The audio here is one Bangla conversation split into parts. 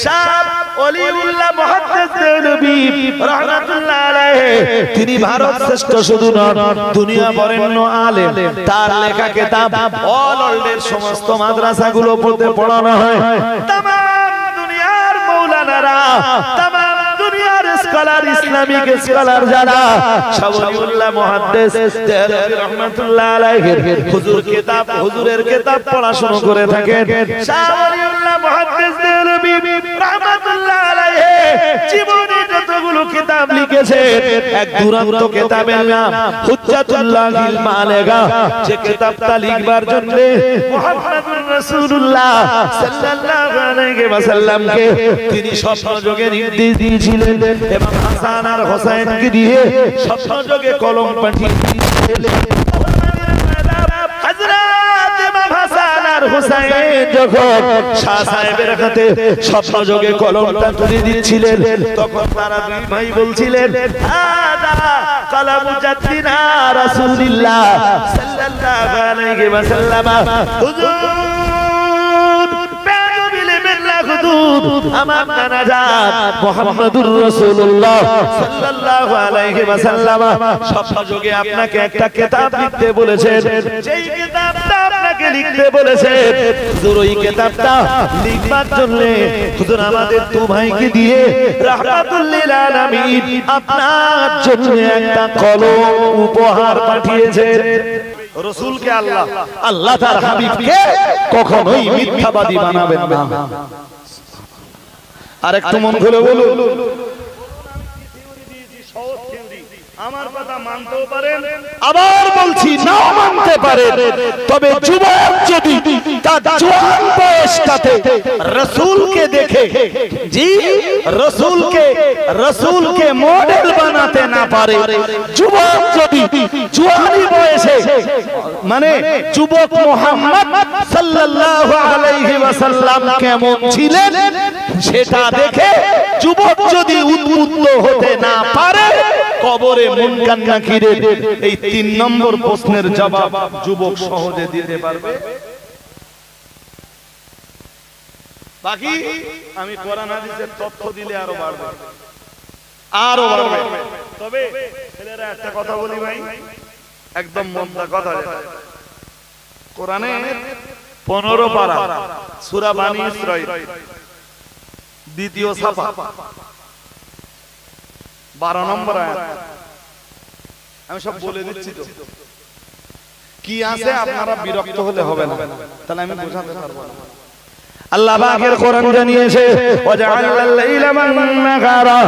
শাহ ওলিউল্লাহ মুহাদ্দিস দেওলভী রাহমাতুল্লাহ আলাইহি তিনি ভারত শ্রেষ্ঠ শুধু নন দুনিয়া বরেণ্য আলেম। তার লেখা কিতাব অল ওয়ার্ল্ডের সমস্ত মাদ্রাসাগুলো পড়তে পড়ানো হয়। तमाम দুনিয়ার মাওলানারা तमाম দুনিয়ার স্কলার ইসলামিক স্কলার যারা শাহ ওলিউল্লাহ মুহাদ্দিস দেওলভী রাহমাতুল্লাহ আলাইহি হুজুরের কিতাব পড়াশোনা করে থাকেন। শাহ ওলিউল্লাহ মুহাদ্দিস দেওলভী রাহমাতুল্লাহ আলাইহি জীবনে যতগুলো কিতাব লিখেছেন এক দুরন্ত কিতাবের নাম হুজ্জাতুল্লাহিল বালিগা। যে কিতাবটা লিখবার জন্য মুহাম্মদুর রাসূলুল্লাহ সাল্লাল্লাহু আলাইহি ওয়াসাল্লামকে তিনি স্বপ্নযোগে নির্দেশ দিয়েছিলেন এবং হাসান আর হোসেনকে দিয়ে স্বপ্নযোগে কলম পাঠিয়ে দিয়েছিলেন। হযরত ইমাম হাসান আর হোসেন যখন শাহ সাহেবের হাতে স্বপ্নযোগে কলমটা তুলে দিচ্ছিলেন তখন তারা দুই ভাই বলছিলেন হাদা কলম জাদ্দিনা রাসূলুল্লাহ সাল্লাল্লাহু আলাইহি ওয়াসাল্লাম। হুজুর আমার নানাজাত মুহাম্মদুর রাসূলুল্লাহ সাল্লাল্লাহু আলাইহি ওয়াসাল্লাম স্বপ্নযোগে আপনাকে একটা কিতাব লিখতে বলেছেন। যেই কিতাবটা আপনাকে লিখতে বলেছেন হুজুর ওই কিতাবটা লিখবার জন্য হুজুর আমাদের দু ভাইকে দিয়ে রাহমাতুল লিল আলামিন আপনার জন্য একটা কলম উপহার পাঠিয়েছেন। রাসূলকে আল্লাহ তার হাবিবকে কখনোই মিথ্যাবাদী বানাবেন না। আরেকটু মন খুলে বলুন। আমার কথা মানতেও পারেন আবার বলছি নাও মানতে পারেন, তবে যুবক যদি তার জওয়ান বয়সটাতে রাসূলকে দেখে জি রাসূলকে মডেল বানাতে না পারে, যুবক যদি জওয়ানি বয়সে মানে যুবক মুহাম্মদ সাল্লাল্লাহু আলাইহি ওয়াসাল্লাম কেমন ছিলেন সেটা দেখে যুবক যদি উদ্বুদ্ধ হতে না পারে কবরে মুনকার নাকিরের এই ৩ নম্বর প্রশ্নের জবাব যুবক সহজে দিতে পারবে। বাকি আমি কোরআন হাদিসের তথ্য দিলে আরো বাড়বে। তবে ছেলেরা একটা কথা বলি ভাই, একদম মনটা কথা, কোরআনে 15 পারা সূরা বানী ইসরাঈল দ্বিতীয় সাফা 12 নম্বর আয়াত। আমি সব বলে দিচ্ছি তো কি আছে, আপনারা বিরক্ত হলে হবে না, তাহলে আমি বোঝাতে পারবো না। আল্লাহ পাকের কোরআন জানিয়েছে ওয়াজআলাল লাইলা ওয়ান নাহারা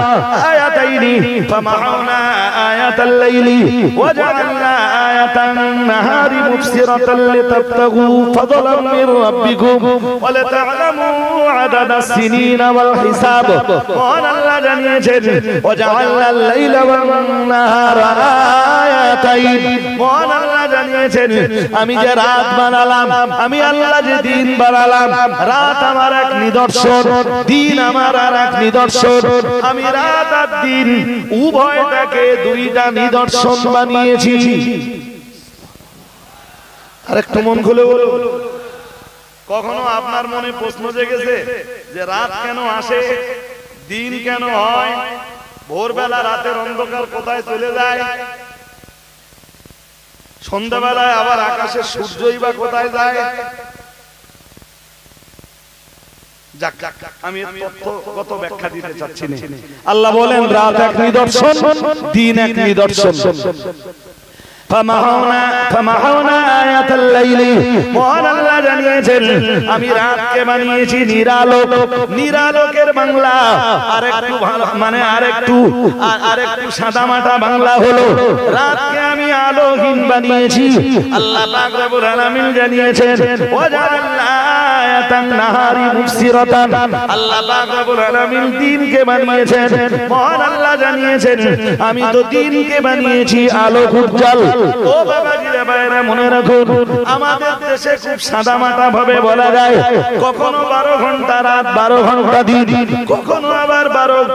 আয়াতাইনি ফামাউনা আয়াতাল লাইলি ওয়াজআলনা আয়াতান নাহারি মুবসিরাতান লিতাবতাগু ফাদলাম মির রাব্বিকুম ওয়া লিতা'লামু আদাদাস সিনিনা ওয়াল হিসাব। আল্লাহ জানিয়েছেন ওয়াজআলাল লাইলা ওয়ান নাহারা আয়াতাইন। আল্লাহ জানিয়েছেন আমি যে রাত বানালাম, আমি আল্লাহ যে দিন বানালাম, রাত আমার এক নিদর্শন, দিন আমার আর এক নিদর্শন। আমি রাত আর দিন উভয়টাকে দুইটা নিদর্শন বানিয়েছি। আরেকটু মন খুলে বলো, কখনো আপনার মনে প্রশ্ন জেগেছে যে রাত কেন আসে, দিন কেন হয়, ভোরবেলা রাতের অন্ধকার কোথায় চলে যায়, সন্ধ্যাবেলায় আবার আকাশে সূর্যই বা কোথায় যায়? আমি তথ্যগত ব্যাখ্যা দিতে চাচ্ছি না। আল্লাহ বলেন রাত এক নিদর্শন, দিন এক নিদর্শন। ফামাহাউনা আয়াতাল লাইলি। মহান আল্লাহ জানিয়েছেন আমি রাতকে বানিয়েছি নিরালোক, নিরালোকের বাংলা আরেকটু মানে আরেকটু সাদামাটা বাংলা হলো রাতকে আমি আলোহীন বানিয়েছি। আল্লাহ পাক রব্বুল আলামিন জানিয়েছেন ওয়াজআলনা আয়াতান নাহারি মুবসিরাতান। আল্লাহ পাক রব্বুল আলামিন দিনকে বানিয়েছেন। মহান আল্লাহ জানিয়েছেন আমি তো দিনকে বানিয়েছি আলোক উজ্জ্বল। ও বাবাজিরা ভাইরা মনে রাখুন, আমাদের দেশে খুব সাদা সাদামাটা ভাবে বলা যায়, কখনো 12 ঘন্টা রাত 12 ঘন্টা দিন, কখনো আবার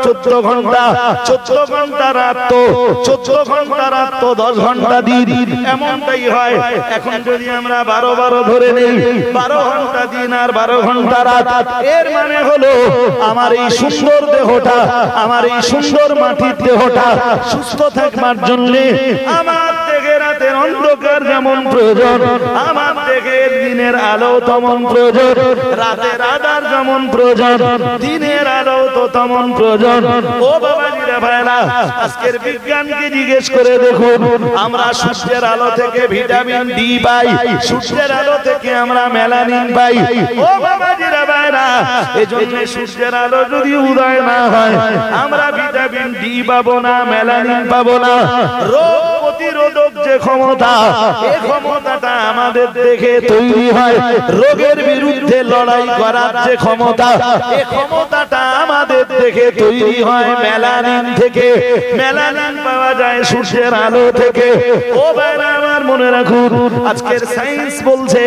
14 ঘন্টা 14 ঘন্টা রাত তো 14 ঘন্টা রাত তো 10 ঘন্টা দিন, এমনটাই হয়। এখন যদি আমরা 12 ধরে নেই, 12 ঘন্টা দিন আর 12 ঘন্টা রাত, এর মানে হলো আমার এই সুন্দর দেহটা, আমার এই সুন্দর মাটির দেহটা সুস্থ থাকবার জন্য আমার দেহে রাতের অন্ধকার যেমন প্রয়োজন, আমার দেহে দিনের আলো তেমন প্রয়োজন, রাতের আধার যেমন প্রয়োজন, দিনের আলো তো তেমন প্রয়োজন। ও বাবাজিরা ভাইরা, আজকের বিজ্ঞানকে জিজ্ঞেস করে দেখুন, আমরা সূর্যের আলো থেকে ভিটামিন ডি পাই, সূর্যের আলো থেকে আমরা মেলানিন পাই। ও বাবাজিরা ভাইরা, এজন্য সূর্যের আলো যদি উদয় না হয়, আমরা ভিটামিন ডি পাবো না, মেলানিন পাবো না। রোগ প্রতিরোধক যে ক্ষমতা, এই ক্ষমতাটা আমাদের দেখে তৈরি হয়। রোগের বিরুদ্ধে লড়াই করার যে ক্ষমতা, এই ক্ষমতাটা আমাদের দেখে তৈরি হয় মেলানিন থেকে। মেলানিন পাওয়া যায় সূর্যের আলো থেকে। ও ভাইরা আমার মনে রাখুন, আজকের সায়েন্স বলছে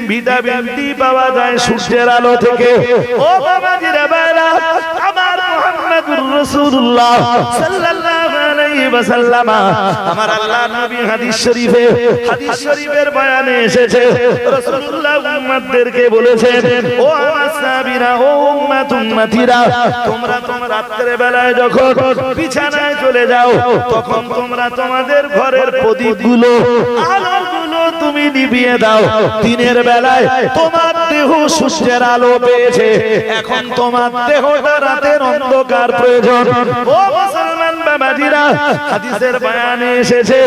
ভিটামিন ডি পাওয়া যায় সূর্যের আলো থেকে। ও বাবাজিরা ভাইরা, আমার মুহাম্মদুর রাসূলুল্লাহ সাল্লাল্লাহু আলাইহি ওয়াসাল্লাম, আমার আল্লাহর নবী হাদিস শরীফের বয়ানে এসেছে, রাসূলুল্লাহ উম্মতদেরকে বলেছেন, ও আমার সাহাবীরা, ও উম্মতিরা, তোমরা রাতের বেলায় যখন বিছানায় চলে যাও, তখন তোমরা তোমাদের ঘরের প্রদীপগুলো, আলোগুলো তুমি নিভিয়ে দাও। দিনের বেলায় তোমার দেহ সূর্যের আলো পেয়েছে, এখন তোমার দেহটা রাতের অন্ধকার প্রয়োজন। ও মুসলমান বাবাজিরা, হাদিসের বয়ানে এসেছে,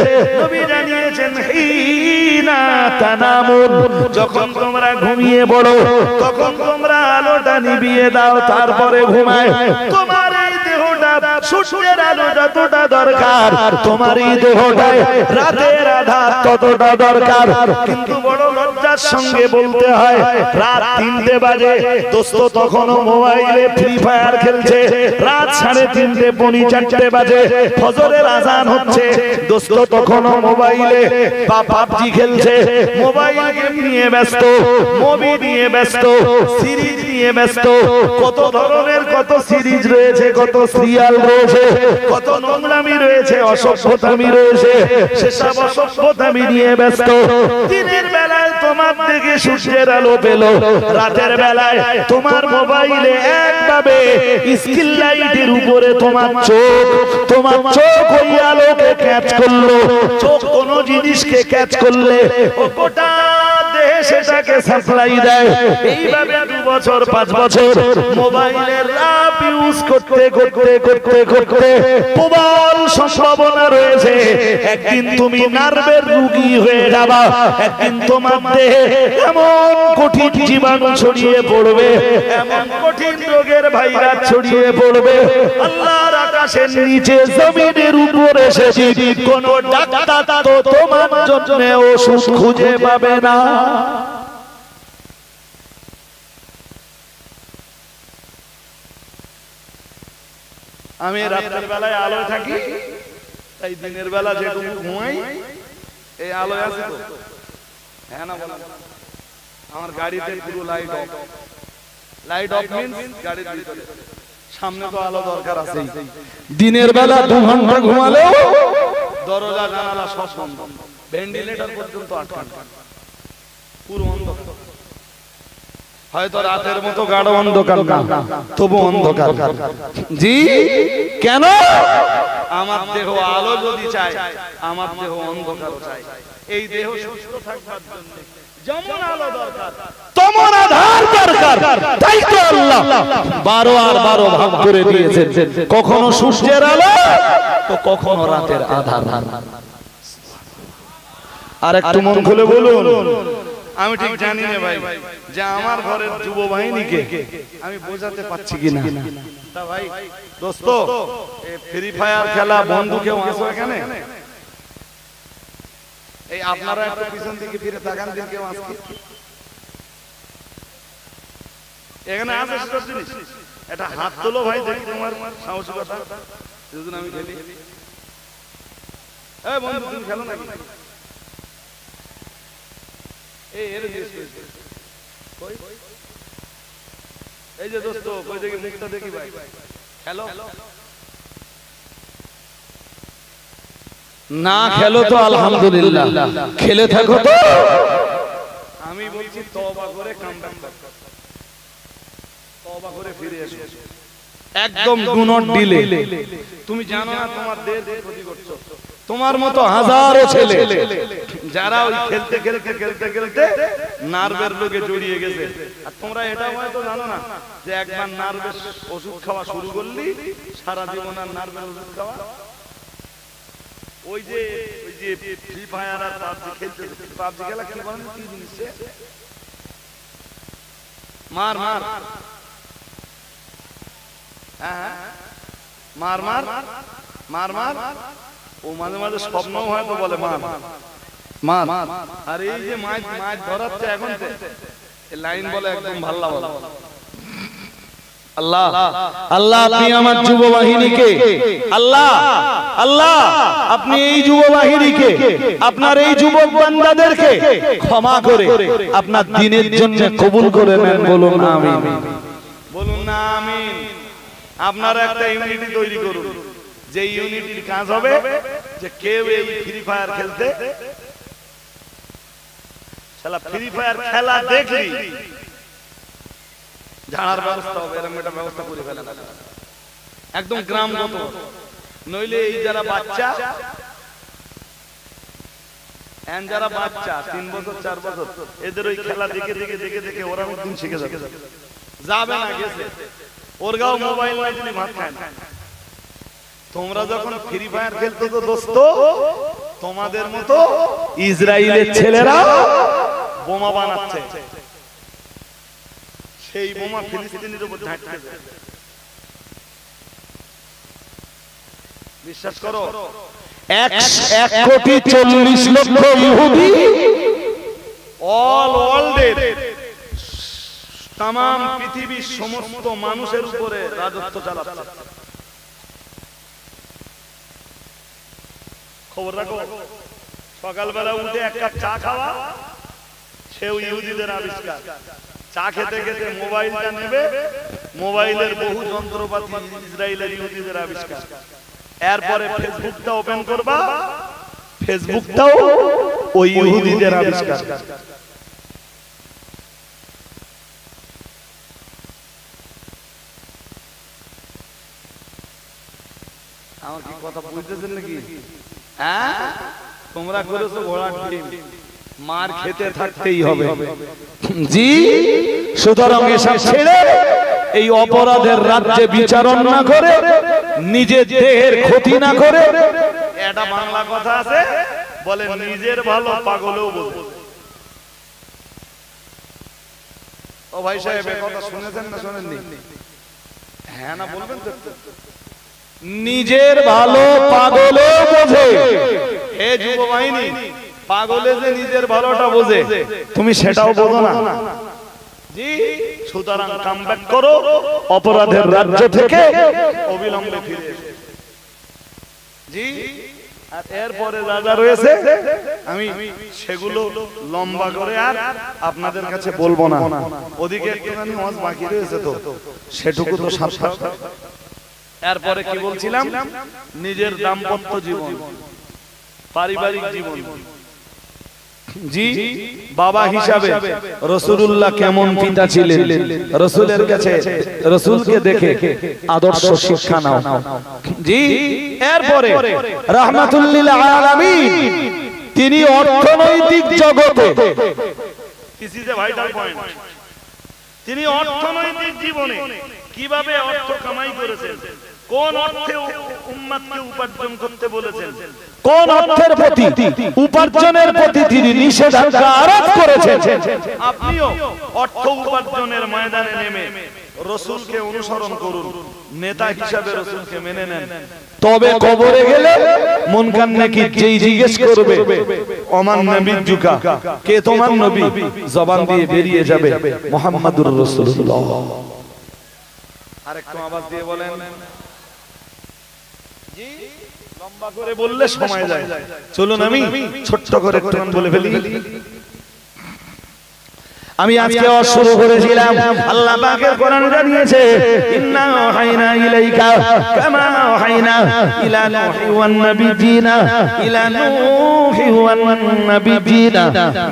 নবী জানিয়েছেন, হিনা তানামুন, যখন তোমরা ঘুমিয়ে পড়ো, তখন তোমরা আলোটা নিভিয়ে দাও, তারপরে ঘুমায়। তোমার এই দেহটা সূর্যের আলো যতটা দরকার, তোমার এই দেহটায় রাতের আধার ততটা দরকার। কিন্তু বড় লজ্জার সঙ্গে বলতে হয়, রাত 3টে বাজে, দোস্ত তখনও মোবাইলে ফ্রি ফায়ার খেলছে। রাত 3:30 পৌনে 4টে বাজে, ফজরের আজান হচ্ছে, দোস্ত তখনও মোবাইলে পাবজি খেলছে। মোবাইল গেম নিয়ে ব্যস্ত, মুভি নিয়ে ব্যস্ত, সিরিজ নিয়ে ব্যস্ত। কত ধরনের কত সিরিজ রয়েছে, কত সিরিয়াল রয়েছে, কত নোংরামি রয়েছে, অসভ্যতামি রয়েছে, সেসব অসভ্যতামি নিয়ে ব্যস্ত। দিনের বেলায় তোমার দিকে সূর্যের আলো পেল, রাতের বেলায় তোমার মোবাইলে একভাবে স্ক্রিন লাইটের উপরে তোমার চোখ ওই আলোকে ক্যাচ করলো। চোখ কোন জিনিসকে ক্যাচ করলে ও গোটা দেহে সেটাকে সাপ্লাই দেয়। এইভাবে 2 বছর 5 বছর মোবাইলের অ্যাপ ইউজ করতে করতে করতে করতে প্রবল সম্ভাবনা রয়েছে একদিন তুমি নার্ভের রোগী হয়ে যাবা। একদিন তোমার দেহে এমন কঠিন জীবাণু ছড়িয়ে পড়বে, এমন কঠিন রোগের ভাইরাস ছড়িয়ে পড়বে, আল্লাহর আকাশের নিচে জমিনের উপরে এসে কোন ডাক্তার তো তোমার জন্য ওষুধ খুঁজে পাবে না। আমি রাতের বেলায় আলো থাকি, তাই দিনের বেলা যেটুকু ঘুমাই এই আলো আছে তো। হ্যাঁ না বলো, আমার গাড়িতে পুরো light off. Light off means গাড়ির ভিতরে, সামনে তো আলো দরকার আছে। দিনের বেলা 2 ঘন্টা ঘুমালেও দরজা জানালা সব বন্ধ, ভেন্টিলেটর পর্যন্ত আটকানো, পুরো অন্ধকার। হয়তো রাতের মতো গাঢ় অন্ধকার না, তবু অন্ধকার। জি কেন? আমার দেহ আলো যদি চায়, আমার দেহ অন্ধকার চায়। এই দেহ সুস্থ থাকবার জন্য যেমন আলো দরকার তেমন আধার দরকার। তাই তো আল্লাহ 12 আর 12 ভাগ করে দিয়েছেন, কখনো সূর্যের আলো তো কখনো রাতের আধার। আর একটু মন খুলে বলুন, আমি ঠিক জানি না ভাই যে আমার ঘরের যুব বাহিনীকে আমি বোঝাতে পারছি কিনা। তা ভাই দোস্ত, ফ্রি ফায়ার খেলা বন্ধু কেউ আসো এখানে? এই আপনারা একটু পিছন দিকে ফিরে তাকান দিন, কেউ আসছে এখানে? আছে সব জিনিস, এটা হাত তোলো ভাই, দেখি তোমার সাহসিকতা। যদি আমি খেলি, এই বন্ধু তুমি খেলো নাকি? এই যে দোস্ত কই দেখি মুখটা দেখি ভাই। হ্যালো না খেলো তো আলহামদুলিল্লাহ, খেলে থাকো তো। আমি বলছি তওবা করে কামব্যাক করো, তওবা করে ফিরে এসো, একদম ডু নট ডিলে। তুমি জানো না তোমার দেহ ক্ষতি করছো। তোমার মতো হাজারো ছেলে যারা ওই খেলতে খেলতে খেলতে খেলতে নার্ভের রোগে জড়িয়ে গেছে। আর তোমরা এটা হয়তো জানো না যে একবার নার্ভের ওষুধ খাওয়া শুরু করলি সারা জীবন আর নার্ভের ওষুধ খাওয়া। ওই যে ফ্রি ফায়ার আর পাবজি খেলতে, পাবজি খেলা কি বলেন কি জিনিস? মার মার, হ্যাঁ মার মার মার মার। ও মাঝে মাঝে স্বপ্নও হয়তো বলে মার মার। আর এই যে মাছ মাছ ধরাচ্ছে এখন লাইন বলে একদম ভাল্লা বলা। আল্লাহ আল্লাহ আপনি আমার যুব বাহিনীকে, আল্লাহ আল্লাহ আপনি এই যুব বাহিনীকে, আপনার এই যুবক বান্দাদেরকে ক্ষমা করে আপনার দ্বীনের জন্য কবুল করে নেন। বলুন আমিন, বলুন না আমিন। আপনারা একটা ইউনিটি তৈরি করুন, যে ইউনিটির কাজ হবে যে কেউ এই ফ্রি ফায়ার খেলতে, শালা ফ্রি ফায়ার খেলা দেখলি জানার ব্যবস্থা হবে, এরকম একটা ব্যবস্থা করে ফেলেন একদম গ্রামগত। নইলে এই যারা বাচ্চা, যারা বাচ্চা 3 বছর 4 বছর, এদের ওই খেলা দেখে দেখে দেখে দেখে ওরা একদিন শিখে যাবে। যাবে না গেছে, ওর গাও মোবাইল নাই দিলে ভাত খায় না। তোমরা যখন ফ্রি ফায়ার খেলতো তো দোস্ত, তোমাদের মতো ইসরায়েলের ছেলেরা বোমা বানাচ্ছে, সেই বোমা ফিলিস্তিনের উপর ঝাঁটছে। বিশ্বাস করো, 1,40,00,000 ইহুদি অল ওয়ার্ল্ডের তাম পৃথিবীর সমস্ত মানুষের উপরে রাজত্ব চালাচ্ছে। খবর রাখো, সকালবেলা উঠে এক কাপ চা খাওয়া, সেও ইহুদিদের আবিষ্কার। চা খেতে খেতে মোবাইলটা নেবে, মোবাইলের বহু যন্ত্রপাতি ইসরায়েলের ইহুদিদের আবিষ্কার। এরপরে ফেসবুকটা ওপেন করবা, ফেসবুকটাও ওই ইহুদিদের আবিষ্কার। আমার কি কথা বুঝতেছেন নাকি? হ্যাঁ, তোমরা করেছো ঘোড়ার ডিম, মার খেতে থাকতেই হবে। জি, সুতরাং এসব ছেড়ে এই অপরাধের রাজ্যে বিচারণ না করে, নিজের দেহের ক্ষতি না করে, এটা বাংলা কথা আছে বলে নিজের ভালো পাগলেও বলবে। ও ভাই সাহেব, এই কথা শুনেছেন না শোনেননি? হ্যাঁ না বলবেন তো। নিজের ভালো পাগলেও বোঝে। হে যুব বাহিনী, পাগলে যে নিজের ভালোটা বোঝে, তুমি সেটাও বোঝো না। জি, সুতরাং কামব্যাক করো, অপরাধের রাজ্য থেকে অবিলম্বে ফিরে এসো। জি, আর এরপরে যা যা রয়েছে আমি সেগুলো লম্বা করে আর আপনাদের কাছে বলবো না। ওদিকে একটুখানি ওয়াজ বাকি রয়েছে, তো সেটুকু তো সাবধান। এরপরে কি বলছিলাম? নিজের দাম্পত্য জীবন, পারিবারিক জীবন। জি, বাবা হিসাবে রাসূলুল্লাহ কেমন পিতা ছিলেন, রাসূলের কাছে, রাসূলকে দেখে আদর্শ শিক্ষা নাও। জি, এরপরে রাহমাতুল লিল আলামিন, তিনি অর্থনৈতিক জগতে, this is a vital point. তিনি অর্থনৈতিক জীবনে কিভাবে অর্থ কামাই করেছেন, কোন অর্থে উম্মতকে উপার্জন করতে বলেছেন, কোন অর্থের প্রতি, উপার্জনের প্রতি তিনি নিষেধাজ্ঞা আরোপ করেছেন। আপনিও অর্থ উপার্জনের ময়দানে নেমে রাসূলকে অনুসরণ করুন, নেতা হিসাবে রাসূলকে মেনে নেন। তবে কবরে গেলে মুনকার নাকির যেই জিজ্ঞেস করবে ওমান নবীর জুকা, কে তোমার নবী, জবান দিয়ে বেরিয়ে যাবে মুহাম্মাদুর রাসূলুল্লাহ। আরেকটু আওয়াজ দিয়ে বলেন। জি, লম্বা করে বললে সময় যায়। চলুন আমি ছোট্ট করে একটু বলে ফেলি। আমি আজকে শুরু করেছিলাম আল্লাহ পাকের কোরআন জানিয়েছে ইন্না ওয়াহাইনা ইলাইকা কামা ওয়াহাইনা ইলা নূহি ওয়ান নাবিয়িনা ইলা নূহি ওয়ান নাবিয়িনা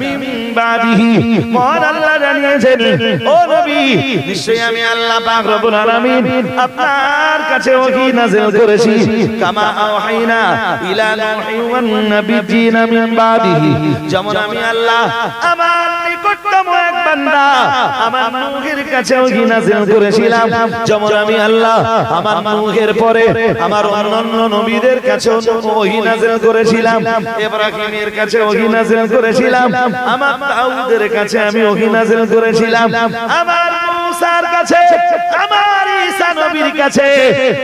মিন বাদিহি মহান আল্লাহ জানিয়েছেন ও নবী নিশ্চয়ই আমি আল্লাহ পাক রব্বুল আলামিন আপনার কাছে ওহী নাযিল করেছি কামা ওয়াহাইনা ইলা নূহি ওয়ান নাবিয়িনা মিন বাদিহি যেমন আমি আল্লাহ আমার নিকটতম এক বান্দা আমার নূহের কাছে ওহী নাযিল করেছিলাম যেমন আমি আল্লাহ আমার নূহের পরে আমার অন্যান্য নবীদের কাছে ওহী নাযিল করেছিলাম ইব্রাহিমের কাছে ওহী নাযিল করেছিলাম আমার দাউদের কাছে আমি ওহী নাযিল করেছিলাম আমার মুসার কাছে আমার ঈসা নবীর কাছে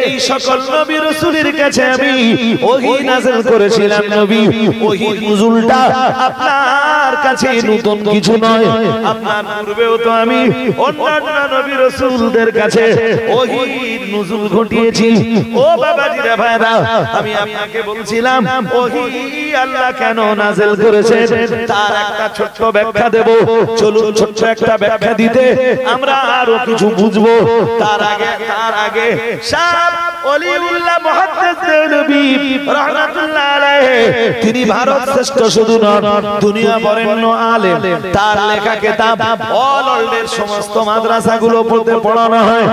এই সকল নবী রাসূলের কাছে আমি ওহী নাযিল করেছিলাম নবী ওহী নুজুলটা আপনার কাছে নতুন কিছু নয় আপনার পূর্বেও তো আমি অন্যান্য নবী রাসূলদের কাছে ওহী নুজুল ঘটিয়েছি ও বাবাজিরা ভাইরা আমি আপনাকে বলছিলাম ওহী আল্লাহ কেন নাযিল করেছেন তার একটা ছোট্ট ব্যাখ্যা দেব চলুন ছোট্ট একটা ব্যাখ্যা দিতে আমরা আরো কিছু বুঝবো তার আগে শাহ ওলিউল্লাহ মুহাদ্দিস নবী রাহমাতুল্লাহ আলাইহি তিনি ভারত শ্রেষ্ঠ শুধু নন দুনিয়া বরেণ্য আলেম তার লেখা কিতাব অল ওয়ার্ল্ডের সমস্ত মাদ্রাসাগুলো পড়তে পড়ানো হয়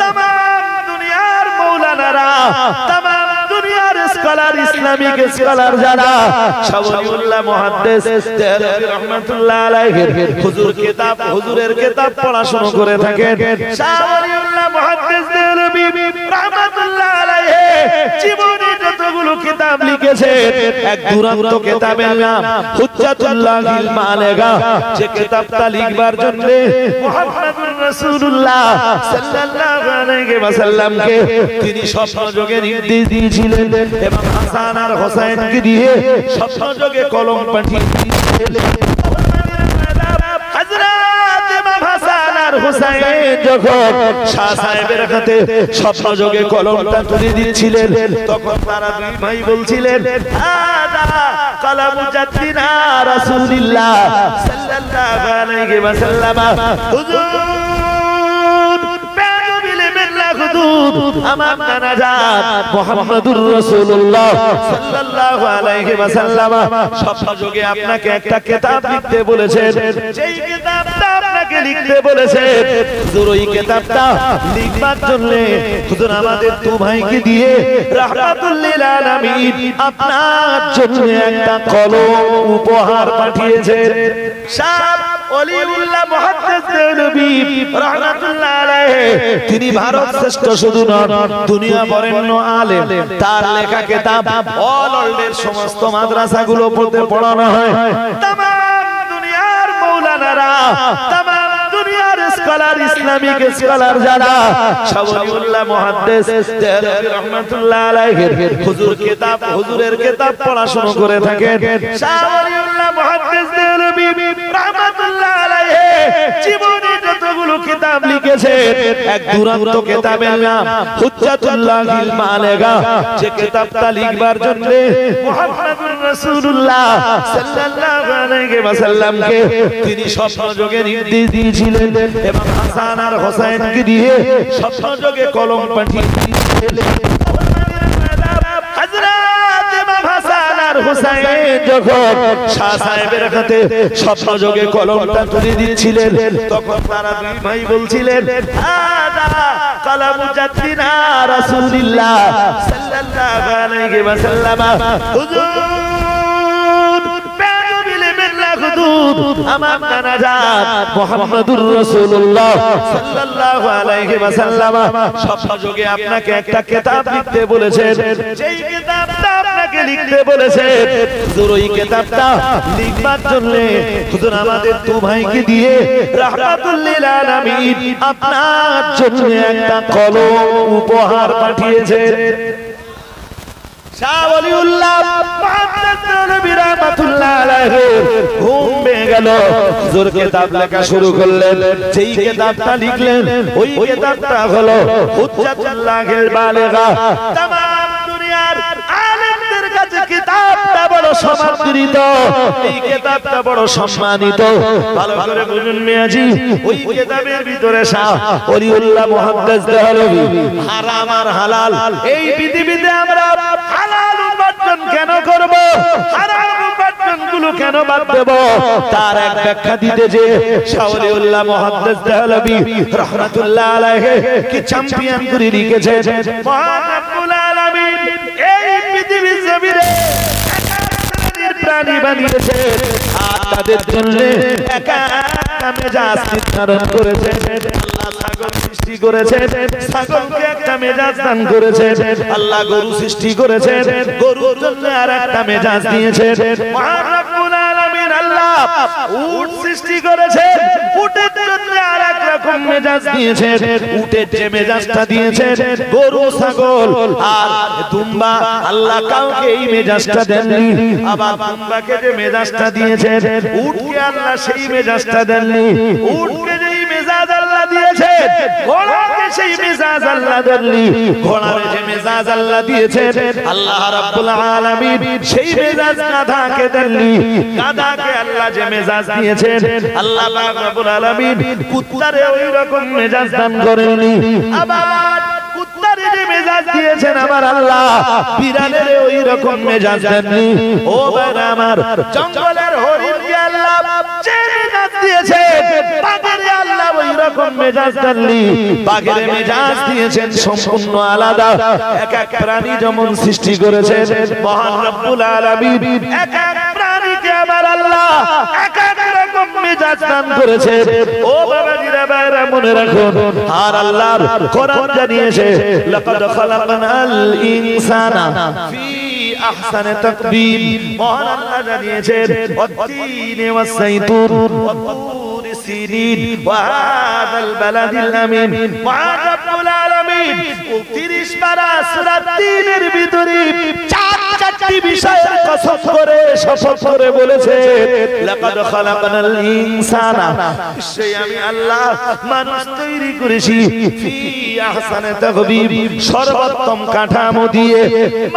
तमाम দুনিয়ার মাওলানারা तमाम দুনিয়ার স্কলার ইসলামিক স্কলার যারা শাহ ওলিউল্লাহ মুহাদ্দিস দেহলভী রাহমাতুল্লাহ আলাইহি হুজুরের কিতাব পড়াশোনা করে থাকেন শাহ ওলিউল্লাহ মুহাদ্দিস দেহলভী রাহমাতুল্লাহ আলাইহি জীবনে যতগুলো কিতাব লিখেছেন এক দুরন্ত কিতাবের নাম হুজ্জাতুল্লাহিল বালিগা যে কিতাবটা লিখবার জন্য মুহাম্মদুর রাসূলুল্লাহ সাল্লাল্লাহু আলাইহি ওয়াসাল্লামকে তিনি স্বপ্নযোগে নির্দেশ দিয়েছিলেন এবং হাসান আর হোসেনকে দিয়ে স্বপ্নযোগে কলম পাঠিয়ে দিয়েছিলেন হযরত ইমাম হাসান আর হোসেন যখন শাহ সাহেবের হাতে স্বপ্নযোগে কলমটা তুলে দিয়েছিলেন তখন তারা দুই ভাই বলছিলেন হাদা কলমু জাদ্দিনা রাসূলুল্লাহ সাল্লাল্লাহু আলাইহি ওয়াসাল্লাম হুজুর আমার নানাজাত মুহাম্মদুর রাসূলুল্লাহ সাল্লাল্লাহু আলাইহি ওয়াসাল্লাম স্বপ্নযোগে আপনাকে একটা কিতাব লিখতে বলেছেন যেই কিতাবটা আপনাকে লিখতে বলেছেন হুজুর ওই কিতাবটা লিখবার জন্য হুজুর আমাদের দু ভাইকে দিয়ে রাহমাতুল লিল আলামিন আপনার জন্য একটা কলম উপহার পাঠিয়েছেন শাহ ওলিউল্লাহ মুহাদ্দিস নবী রাহমাতুল্লাহ আলাইহি তিনি ভারত শ্রেষ্ঠ শুধু নন দুনিয়া বরেণ্য আলেম তার লেখা কিতাব অল ওয়ার্ল্ডের সমস্ত মাদ্রাসাগুলো পড়তে পড়ানো হয় तमाम দুনিয়ার মাওলানারা तमाम দুনিয়ার স্কলার ইসলামিক স্কলার যারা শাহ ওলিউল্লাহ মুহাদ্দিস দেহলভী রাহমাতুল্লাহ আলাইহি হুজুরের কিতাব পড়াশোনা করে থাকেন শাহ ওলিউল্লাহ মুহাদ্দিস দেহলভী রাহমাতুল্লাহ আলাইহি জীবনে যতগুলো কিতাব লিখেছেন এক দুরন্ত কিতাবের নাম হুজ্জাতুল্লাহিল বালিগা যে কিতাবটা লিখবার জন্য মুহাম্মদুর রাসূলুল্লাহ সাল্লাল্লাহু আলাইহি ওয়াসাল্লামকে তিনি স্বপ্নযোগে নির্দেশ দিয়েছিলেন এবং হাসান আর হোসেনকে দিয়ে স্বপ্নযোগে কলম পাঠিয়ে দিয়েছিলেন হযরত ইমাম হাসান আর হোসেন যখন শাহ সাহেবের হাতে স্বপ্নযোগে কলমটা তুলে দিয়েছিলেন তখন তারা দুই ভাই বলছিলেন হাদা কলমু জাদ্দিনা রাসূলুল্লাহ সাল্লাল্লাহু আলাইহি ওয়াসাল্লাম হুজুর আমার নানাজাত মুহাম্মদুর রাসূলুল্লাহ সাল্লাল্লাহু আলাইহি ওয়াসাল্লাম স্বপ্নযোগে আপনাকে একটা কিতাব লিখতে বলেছেন যেই কিতাবটা আপনাকে লিখতে বলেছেন হুজুর ওই কিতাবটা লিখবার জন্য হুজুর আমাদের দু ভাইকে দিয়ে রাহমাতুল লিল আলামিন আপনার জন্য একটা কলম উপহার পাঠিয়েছেন শাহ ওলিউল্লাহ মুহাদ্দিস নবী রাহমাতুল্লাহ আলাইহি ঘুম ভেঙে গেল হুজুর কিতাব লেখা শুরু করলেন যেই কিতাবটা লিখলেন ওই কিতাবটা হলো হুজ্জাতুল্লাহিল বালিগা तमाम দুনিয়ার আলেমদের কাছে কিতাবটা বড় সমাদৃত, এই কিতাবটা বড় সম্মানিত। ভালো করে বুঝুন মিয়াজি, ওই কিতাবের ভিতরে শাহ ওলিউল্লাহ মুহাদ্দিস দেহলভী হারাম আর হালাল, এই পৃথিবীতে আমরা হালাল উপার্জন কেন করব, হারাম উপার্জন গুলো কেন বাদ দেব, তার এক ব্যাখ্যা দিতে যে শাহ ওলিউল্লাহ মুহাদ্দিস দেহলভী রাহমাতুল্লাহ আলাইহি কি চ্যাম্পিয়ন করে লিখেছেন। মহান রব্বুল আলামিন এই পৃথিবীর জমিনে প্রাণী বানিয়েছে আর তাদের জন্য একা একটা মেজাজ নির্ধারণ করেছে। আল্লাহ ছাগল সৃষ্টি করেছে, ছাগলকে একটা মেজাজ দান করেছে। আল্লাহ গরু সৃষ্টি করেছে, গরুর জন্য আর একটা মেজাজ দিয়েছে। মহান রব্বুল আলামিন আল্লাহ উট সৃষ্টি করেছে, উটের জন্য আর এক রকম মেজাজ দিয়েছে। উটের যে মেজাজটা দিয়েছে, গরু ছাগল আর দুম্বা আল্লাহ কাউকে এই মেজাজটা দেননি। আবার দুম্বাকে যে মেজাজটা দিয়েছে, উটকে আল্লাহ সেই মেজাজটা দেননি। উটকে যেই মেজাজ আল্লাহ দিয়েছে, ঘোড়াকে সেই মেজাজ আল্লাহ দেননি। ঘোড়ার যে মেজাজ আল্লাহ দিয়েছে, আল্লাহ রাব্বুল আলামিন সেই মেজাজ গাধাকে দেননি। গাধাকে আল্লাহ যে মেজাজ দিয়েছে, আল্লাহ পাক রব্বুল আলামিন কুত্তারে ওই রকম মেজাজ দান করেননি। আবার কুত্তারে যে মেজাজ দিয়েছেন আমার আল্লাহ, বিড়ালের ওই রকম মেজাজ দেননি। ও ভাইরা আমার, জঙ্গলের হরিণকে আল্লাহ যে মেজাজ দিয়েছে, বাঘের আল্লাহ ওই রকম মেজাজ দেননি। বাঘের মেজাজ দিয়েছেন সম্পূর্ণ আলাদা। এক এক প্রাণী যেমন সৃষ্টি করেছেন মহান রব্বুল আলামিন, এক এক প্রাণীকে আমার আল্লাহ এক এক রকম মেজাজ দান করেছে। ও বাবাজিরা ভাইরা মনে রাখুন, আর আল্লাহর কোরআন জানিয়েছে লাকাদ খালাকনাল ইনসানা ফি আহসানি তাকবীম। মহান আল্লাহ জানিয়েছেন ওয়াত-তিনি ওয়াস-সাইতুন ওয়াত-তুরি সিনিন ওয়া হাযাল বালাদিল আমিন। মহান রব্বুল আলামিন 30 পারা সূরা 3 এর ভিতরে চারটি বিষয়ের কসম করে শপথ করে বলেছে লাকাদ খালাকনাল ইনসানা, সেই আমি আল্লাহ মানুষ তৈরি করেছি ফি আহসানি তাকবীম, সর্বোত্তম কাঠামো দিয়ে।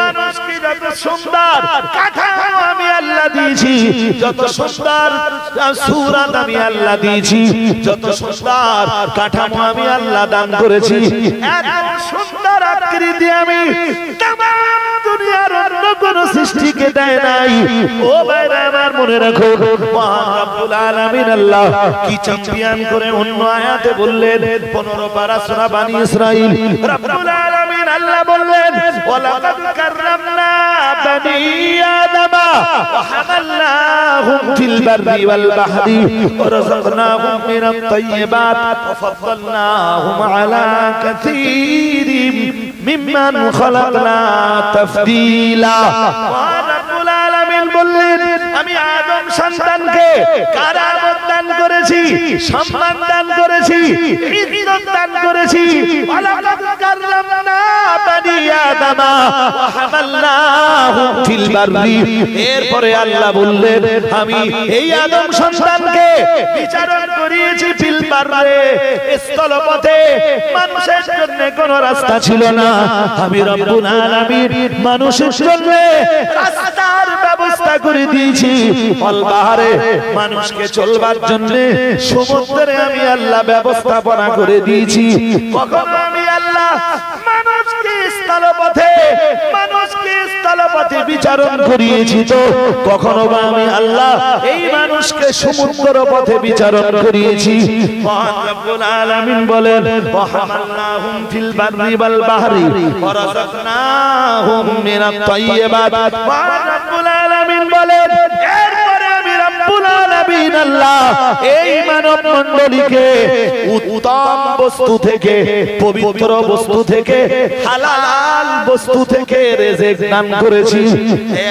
মানুষকে যত সুন্দর কাঠামো আমি আল্লাহ দিয়েছি, যত সুন্দর সূরাত আমি আল্লাহ দিয়েছি, যত সুন্দর কাঠামো আমি আল্লাহ দান করেছি, এত সুন্দর আকৃতি আমি তামাম দুনিয়ার অন্য কোন সৃষ্টিকে দেয় নাই। ও ভাইরা আমার মনে রাখো, মহান রব্বুল আলামিন আল্লাহ কি চ্যাম্পিয়ন করে অন্য আয়াতে বললেন 15 পারা সূরা বানি ইসরাইল, রব্বুল আলামিন আল্লাহ বললেন ওয়ালাকাদ কাররামনা বানি আদামা ওয়া হামালনাহুম ফিল বাররি ওয়াল বাহরি ওয়া রাযাকনাহুম মিনাত তাইয়্যিবাত ওয়া ফাদ্দালনাহুম আলা কাসীরিম মিম্মান খালাকনা তাফদীলা। রব্বুল আলামিন বললেন আমি আদম সন্তানকে কারামত দান করেছি, সম্মান দান করেছি, ইজ্জত দান করেছি। ওয়ালাকাদ কাররামনা বানি আদামা ওয়া হামালনাহুম ফিল বাররি। এরপরে আল্লাহ বললেন আমি এই আদম সন্তানকে বিচারণ করিয়েছি ফিল বাররে, স্থলপথে। মানুষের জন্য কোনো রাস্তা ছিল না, আমি রব্বুল আলামিন মানুষের জন্য রাস্তার ব্যবস্থা করে দিয়েছি। অল বাহারে মানুষকে চলবার জন্য সমুদ্রে আমি আল্লাহ ব্যবস্থাপনা করে দিয়েছি। কখনো আমি আল্লাহ মানুষকে স্থলপথে বিচারণ করিয়েছি, তো কখনো বা আমি আল্লাহ এই মানুষকে সমুদ্র পথে বিচারণ করিয়েছি। মহান রব্বুল আলামিন বলেন ওয়া হামালনাহুম ফিল বাররি ওয়াল বাহরি ওয়া রাযাকনাহুম মিনাত তাইয়্যিবাত। মহান রব্বুল আলামিন বলেন এরপরে আমি রব্বুল আলামিন আল্লাহ এই মানব মণ্ডলীকে উত্তম বস্তু থেকে, পবিত্র বস্তু থেকে, হালাল বস্তু থেকে রিজিক দান করেছি।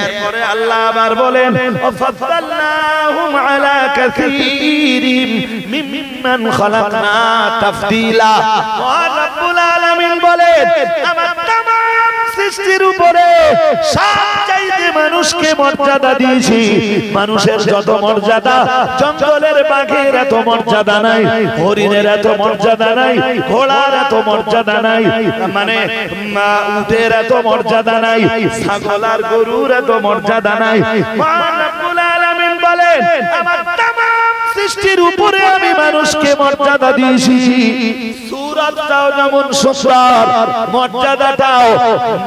এরপরে আল্লাহ আবার বলেন ফাদাল্লাহুম আলা কাসীরিম মিম্মান খালাকনা তাফদীলা। মহান রব্বুল আলামিন বলেন আমার তামাম সৃষ্টির উপরে সবচাইতে মানুষকে মর্যাদা দিয়েছি। মানুষের যত মর্যাদা, জঙ্গলের বাঘের এত মর্যাদা নাই, হরিণের এত মর্যাদা নাই, ঘোড়ার এত মর্যাদা নাই, মানে উটের এত মর্যাদা নাই, ছাগল আর গরুর এত মর্যাদা নাই। মহান রব্বুল আলামিন বলেন, আমার তামাম সৃষ্টির উপরে আমি মানুষকে মর্যাদা দিয়েছি। সূরাটাও যেমন সুন্দর, মর্যাদাটাও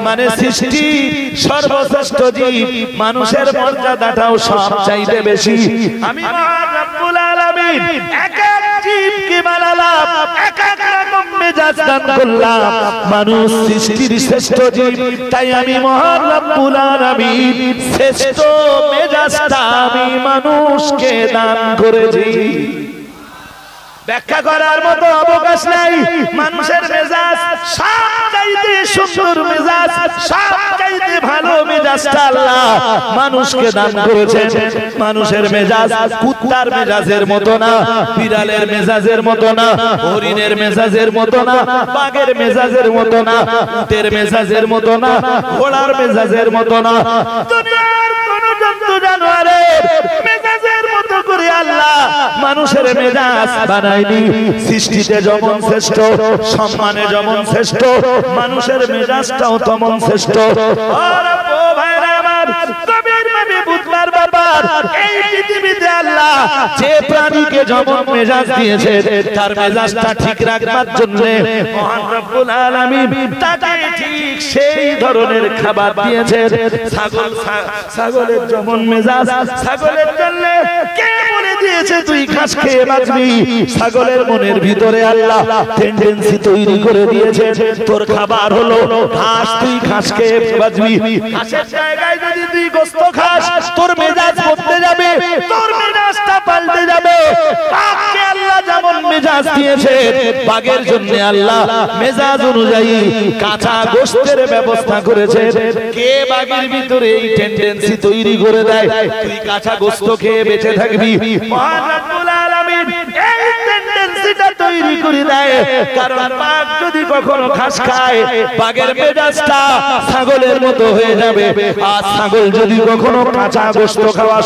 মানে সৃষ্টি সর্বশ্রেষ্ঠ জীব, মানুষের মর্যাদাটাও সবচাইতে বেশি। আমি মহান রব্বুল আলামিন এক এক জীবকে বানালাম, এক এক রকম মেজাজ দান করলাম। মানুষ সৃষ্টির শ্রেষ্ঠ জীব, তাই আমি মহান রব্বুল আলামিন শ্রেষ্ঠ মেজাজটা আমি মানুষকে দান করেছি। ব্যাখ্যা করার মতো অবকাশ নাই। মানুষের মেজাজ সবচাইতে সুন্দর মেজাজ, সবচাইতে ভালো মেজাজটা আল্লাহ মানুষকে দান করেছেন। মানুষের মেজাজ কুত্তার মেজাজের মতো না, বিড়ালের মেজাজের মতো না, হরিণের মেজাজের মতো না, বাঘের মেজাজের মতো না, উটের মেজাজের মতো না, ঘোড়ার মেজাজের মতো না, দুনিয়ার কোন জন্তু জানোয়ারের মেজাজের মতো করে আল্লাহ মানুষের মেজাজ বানায়নি। সৃষ্টিতে যেমন শ্রেষ্ঠ, সম্মানে যেমন শ্রেষ্ঠ, মানুষের মেজাজটাও তেমন শ্রেষ্ঠ। ও ভাইরা আমার, গভীরভাবে বুঝবার ব্যাপার, এই পৃথিবীতে আল্লাহ যে প্রাণীকে যেমন মেজাজ দিয়েছে, তার মেজাজটা ঠিক রাখবার জন্য মহান রব্বুল আলামিন তাকে ঠিক সেই ধরনের খাবার দিয়েছেন। ছাগলের যেমন মেজাজ, ছাগলের জন্য কে বলে দিয়েছে তুই ঘাস খেয়ে বাঁচবি? ছাগলের মনের ভিতরে আল্লাহ টেন্ডেন্সি তৈরি করে দিয়েছে, তোর খাবার হলো ঘাস, তুই ঘাস খেয়ে বাঁচবি। ঘাসের জায়গায় যদি তুই গোশত খাস, তোর মেজাজ বদলে যাবে, তোর মেজাজটা পাল্টে যাবে। বাঘকে আল্লাহ যেমন মেজাজ দিয়েছে, বাঘের জন্য আল্লাহ মেজাজ অনুযায়ী কাঁচা গোশতের ব্যবস্থা করেছে। কে বাঘের ভিতরে এই টেন্ডেন্সি তৈরি করে দেয় তুই কাঁচা গোশত খেয়ে বেঁচে থাকবি? মহান রব্বুল আলামিন এই টেন্ডেন্সিটা তৈরি করে দেয়। কারণ বাঘ যদি কখনো ঘাস খায়, বাঘের মেজাজটা ছাগলের মতো হয়ে যাবে। আর ছাগল যদি কখনো কাঁচা গোশত খাওয়া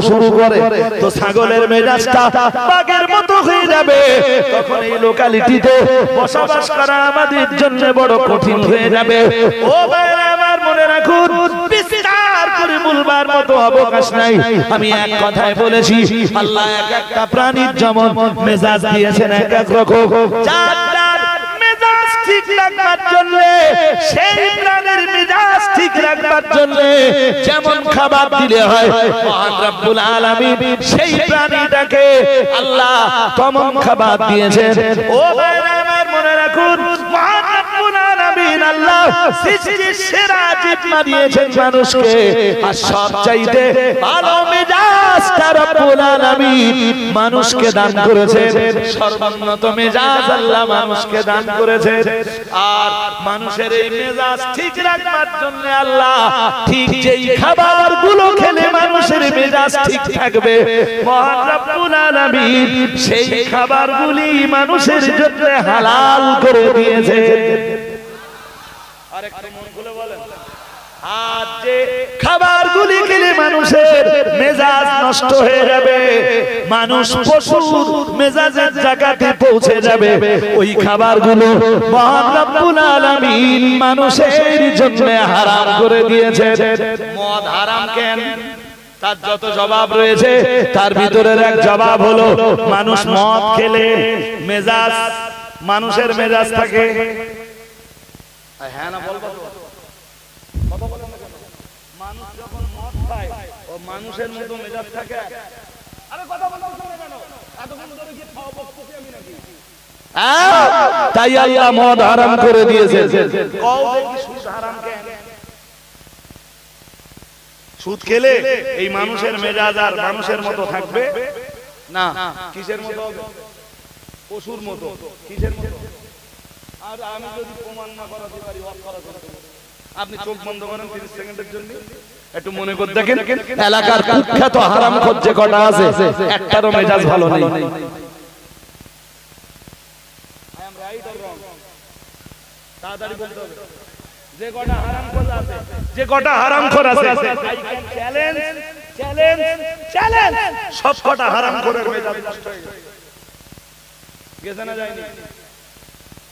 শুরু করে, তো ছাগলের মেজাজটা বাঘের মতো হয়ে যাবে। তখন এই লোকালিটিতে বসবাস করা আমাদের জন্য বড় কঠিন হয়ে যাবে। ও ভাইরা আমার, মনে রাখুন, বিস্তার করে বলবার মতো অবকাশ নাই। আমি এক কথায় বলেছি, আল্লাহ এক একটা প্রাণীর যেমন মেজাজ দিয়েছেন এক এক রকম, যার মেজাজ ঠিক রাখবার জন্য, সেই প্রাণীর মেজাজ ঠিক রাখবার জন্য যেমন খাবার দিলে হয়, মহান রব্বুল আলামিন সেই প্রাণীটাকে আল্লাহ তেমন খাবার দিয়েছেন। ও ভাইরা আমার, মনে রাখুন, মহান রব্বুল আলামিন আল্লাহ সৃষ্টির সেরা জীব বানিয়েছেন মানুষকে। আর সবচাইতে ভালো মেজাজটা রব্বুল আলামিন মানুষকে দান করেছেন। সর্বোন্নত মেজাজ আল্লাহ মানুষকে দান করেছেন। আর মানুষের এই মেজাজ ঠিক রাখবার জন্য আল্লাহ ঠিক যেই খাবারগুলো খেলে মানুষের মেজাজ ঠিক থাকবে, মহান রব্বুল আলামিন সেই খাবারগুলি মানুষের জন্য হালাল করে দিয়েছে। আরেকটু মন খুলে বলেন, আর যে খাবারগুলি খেলে মানুষের মেজাজ নষ্ট হয়ে যাবে, মানুষ পশুর মেজাজের জায়গাতে পৌঁছে যাবে, ওই খাবারগুলো মহান রব্বুল আলামিন মানুষের জন্য হারাম করে দিয়েছে। মদ হারাম কেন? তার যত জবাব রয়েছে, তার ভিতরের এক জবাব হলো, মানুষ মদ খেলে মেজাজ, মানুষের মেজাজ থাকে। হ্যাঁ না বলবো তো? কথা বলেন না কেন? মানুষ যখন মদ খায়, ও মানুষের মতো মেজাজ থাকে। আরে কথা বলতে না কেন? এতক্ষণ ধরে কি খাওয়া বকতেছি আমি নাকি? তাই আল্লাহ মদ হারাম করে দিয়েছে। কও দেখি সুদ হারাম কেন? সুদ খেলে এই মানুষের মেজাজ আর মানুষের মতো থাকবে না। কিসের মতো হবে? পশুর মতো। কিসের মতো? আর আমি যদি প্রমাণ না করাতে পারি, আপনি চোখ বন্ধ করেন 30 সেকেন্ডের জন্য, একটু মনে করে দেখেন, এলাকার কুখ্যাত হারামখোর যে কটা আছে, একটারও মেজাজ ভালো নেই। I am right or wrong? তাড়াতাড়ি বলতে হবে। যে কটা হারামখোর আছে চ্যালেঞ্জ সব কটা হারামখোরের মেজাজ নষ্ট হয়ে গেছে না যায়নি?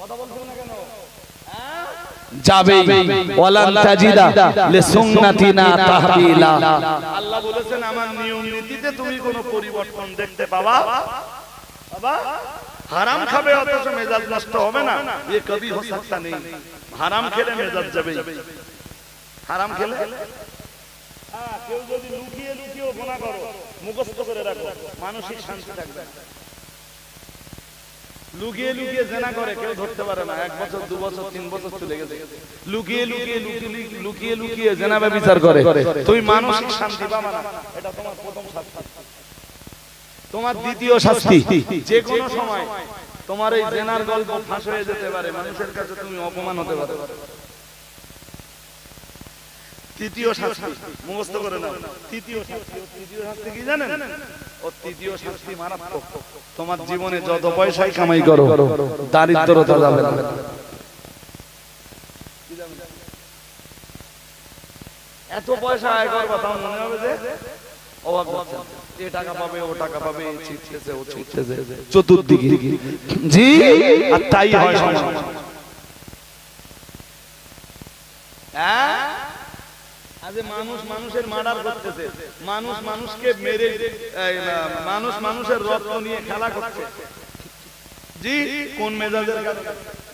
কথা বলছেন না কেন? যাবে ওয়ালান তাজিদা লিসুন্নাতিনা তাহবিলা। আল্লাহ বলেছেন আমার নিয়ম নীতিতে তুমি কোনো পরিবর্তন দেখতে পাবা বাবা। হারাম খাবে অথচ মেজাজ নষ্ট হবে না, ये कभी हो सकता नहीं। হারাম খেলে মেজাজ যাবে। হারাম খেলে কেউ যদি লুকিয়ে লুকিয়ে গুনাহ করো, মুখস্থ করে রাখো, মানসিক শান্তি থাকবে। লুকিয়ে লুকিয়ে জিনা করে কেউ ধরতে পারে না, 1 বছর 2 বছর 3 বছর চলে গেছে। লুকিয়ে লুকিয়ে জিনা ব্যভিচার করে, তুমি মানসিক শান্তি পাবে না। এটা তোমার প্রথম শাস্তি। তোমার দ্বিতীয় শাস্তি, যে কোনো সময় তোমার এই জিনার গল্প ফাঁস হয়ে যেতে পারে, মানুষের কাছে তুমি অপমান হতে পারো। তৃতীয় শাস্তি মুখস্থ করে নাও। তৃতীয় শাস্তি কি জানেন? ও তৃতীয় শাস্তি মারাত্মক। তোমার জীবনে যত পয়সাই কামাই করো, দারিদ্রতা যাবে না। এত পয়সা আয় করবা, তাও মনে হবে যে অভাব হচ্ছে, এ টাকা পাবে ও টাকা পাবে, ছিটতেছে ও ছিটতেছে চতুর্দিকে। জি, আর তাই হয় সমাজ। আজ মানুষ মানুষের মার্ডার করতেছে, মানুষ মানুষকে মেরে, মানুষ মানুষের রক্ত নিয়ে খেলা করছে। জি, কোন মেজাজের?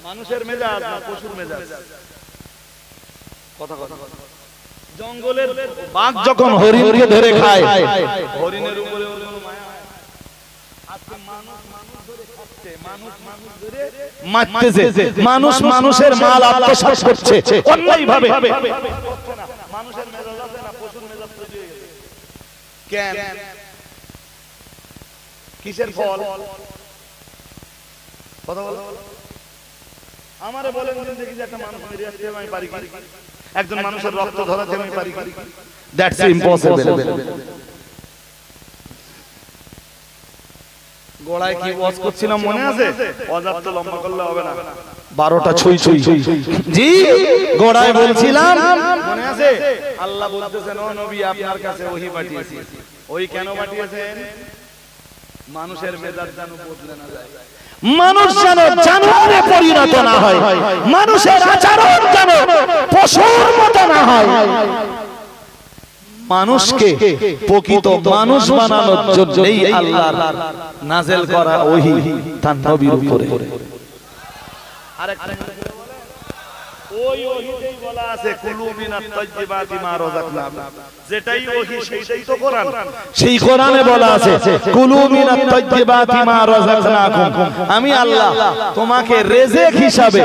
মানুষের মেজাজ না পশুর মেজাজ? কথা কথা জঙ্গলের বাঘ যখন হরিণকে ধরে খায়, হরিণের উপরে ওর কোনো মায়া? আজকে মানুষ মানুষ ধরে খাচ্ছে, মানুষ মানুষ ধরে মারতেছে, মানুষ মানুষের মাল আত্মসাৎ করছে অন্যায় ভাবে। মানুষের মেজাজ আছে না পশুর মেজাজ তৈরি হয়ে গেছে। কেন? কিসের ফল? কথা বল। আমারে বলেন দিন দেখি যে একটা মানুষ মেরে আসতে আমি পারি কি? একজন মানুষের রক্ত ধরাতে আমি পারি কি? That's impossible. গোড়ায় কি ওয়াজ করছিলাম মনে আছে? ওয়াজ তো লম্বা করলে হবে না, 12টা ছুঁই ছুঁই। জি, গোড়ায় বলছিলাম মনে আছে? আল্লাহ বলতেছেন ও নবী আপনার কাছে ওহী পাঠিয়েছি। ওই কেন পাঠিয়েছেন? মানুষের মেজাজ যেন বদলে না যায়, মানুষ যেন জানোয়ারে পরিণত না হয়, মানুষের আচরণ যেন পশুর মতো না হয়। মানুষকে প্রকৃত মানুষ বানানোর জন্যই আল্লাহ নাযিল করা ওহী তার নবীর উপরে। আরেকটা ওই ওহীতেই বলা আছে কুলু মিনাত তাইয়্যিবাতি মা রাযাকনাকুম। যেটাই ওহী সেইটাই তো কোরআন। সেই কোরআনে বলা আছে কুলু মিনাত তাইয়্যিবাতি মা রাযাকনাকুম। আমি আল্লাহ তোমাকে রিজিক হিসাবে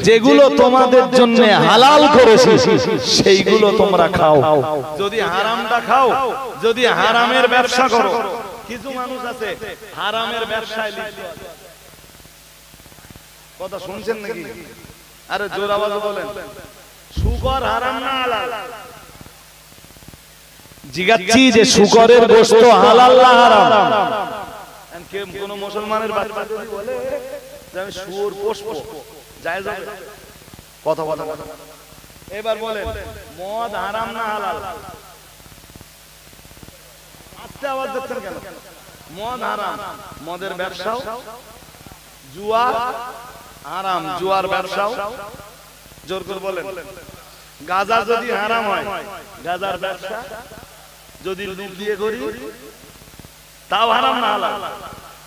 যেগুলো তোমাদের জন্য হালাল করেছি সেইগুলো তোমরা খাও। যদি হারামটা খাও, যদি হারামের ব্যবসা করো, কিছু মানুষ আছে হারামের ব্যবসায় লিপ্ত আছে। কথা শুনছেন নাকি? আরে জোর আওয়াজে বলেন। শুকর হারাম না হালাল? জিজ্ঞাসি যে শুকরের গোশত হালাল না হারাম? কে কোন মুসলমানের বাচ্চা যদি বলে যে আমি শুয়োর পোষবো, জায়েজ হবে? কথা বলা। এবার বলেন মদ হারাম না হালাল? আস্তে আওয়াজ দিচ্ছেন কেন? মদ হারাম, মদের ব্যবসাও, জুয়া হারাম, জুয়ার ব্যবসাও। জোর করে বলেন। গাঁজা যদি হারাম হয়, গাঁজার ব্যবসা যদি লুট দিয়ে করি তাও হারাম না হালাল?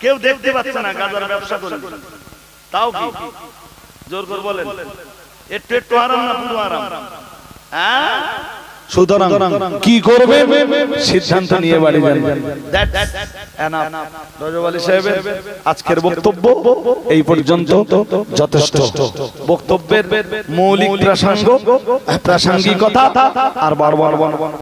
কেউ দেখতে পাচ্ছে না গাঁজার ব্যবসা করি, তাও কি? জোর করে বলেন। একটু একটু হারাম না পুরো হারাম? হ্যাঁ, সুতরাং কি করবে সিদ্ধান্ত নিয়ে বাড়ি যাবেন। রজব আলী সাহেবের আজকের বক্তব্য এই পর্যন্ত যথেষ্ট। বক্তব্যের মৌলিক প্রাসঙ্গিকতা আর বারবার